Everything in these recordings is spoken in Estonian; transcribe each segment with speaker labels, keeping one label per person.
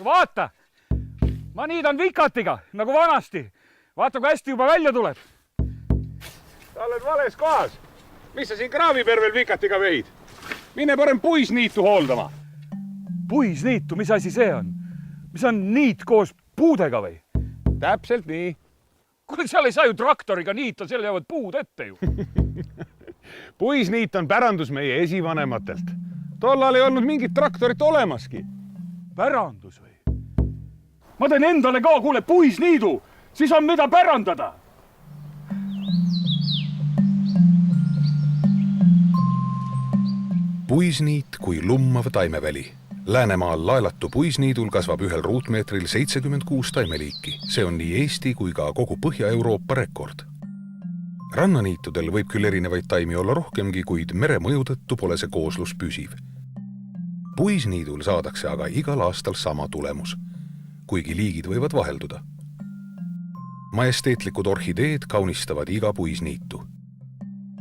Speaker 1: Vaata, ma niidan vikatiga, nagu vanasti. Vaata, kui hästi juba välja tuleb.
Speaker 2: Sa oled vales kohas. Mis sa siin kraavipervel vikatiga veid? Mine parem puisniitu hooldama.
Speaker 1: Puisniitu, mis asi see on? Mis on niit koos puudega või?
Speaker 2: Täpselt nii.
Speaker 1: Kuule, seal ei saa ju traktoriga niita, seal jäävad puud ette ju.
Speaker 2: Puisniit on pärandus meie esivanematelt. Tollal ei olnud mingit traktorit olemaski.
Speaker 1: Pärandus või? Ma teen endale ka, kuule, puisniidu. Siis on mida pärandada.
Speaker 3: Puisniit kui lummav taimeväli. Läänemaal Laelatu puisniidul kasvab ühel ruutmeetril 76 taimeliiki. See on nii Eesti kui ka kogu Põhja-Euroopa rekord. Rannaniitudel võib küll erinevaid taimi olla rohkemgi, kuid mere mõju tõttu pole see kooslus püsiv. Puisniidul saadakse aga igal aastal sama tulemus, kuigi liigid võivad vahelduda. Majesteetlikud orhideed kaunistavad iga puisniitu.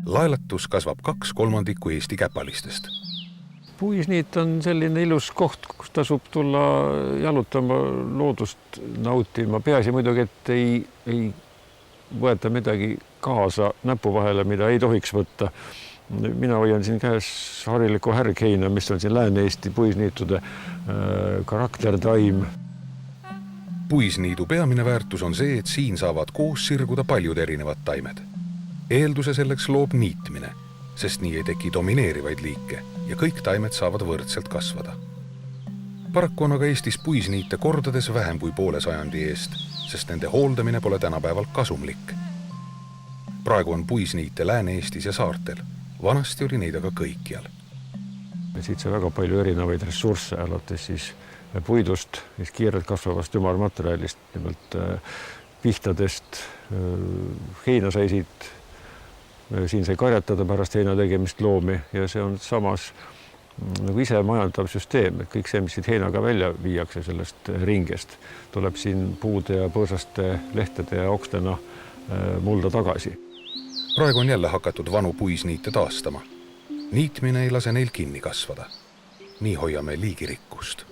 Speaker 3: Laelatus kasvab 2/3 Eesti käpalistest.
Speaker 4: Puisniit on selline ilus koht, kus tasub tulla jalutama, loodust nautima. Peaasi muidugi, et ei võeta midagi kaasa näpu vahele, mida ei tohiks võtta. Mina hoian siin käes harilikku härgheina, mis on siin Lääne-Eesti puisniitude karaktertaim.
Speaker 3: Puisniidu peamine väärtus on see, et siin saavad koos sirguda paljud erinevad taimed. Eelduse selleks loob niitmine, sest nii ei teki domineerivaid liike ja kõik taimed saavad võrdselt kasvada. Paraku on aga Eestis puisniite kordades vähem kui poole sajandi eest, sest nende hooldamine pole tänapäeval kasumlik. Praegu on puisniite Lääne-Eestis ja saartel. Vanasti oli neid aga kõikjal.
Speaker 4: Siit sai väga palju erinevaid ressursse, alates siis puidust, kiirelt kasvavast ümarmaterjalist, nimelt pihtadest, heina sai siit, siin sai karjatada pärast heina tegemist loomi ja see on samas nagu ise majandav süsteem, et kõik see, mis siit heinaga välja viiakse sellest ringest, tuleb siin puude ja põõsaste lehtede ja okstena mulda tagasi.
Speaker 3: Praegu on jälle hakatud vanu puisniite taastama. Niitmine ei lase neil kinni kasvada. Nii hoiame liigirikkust.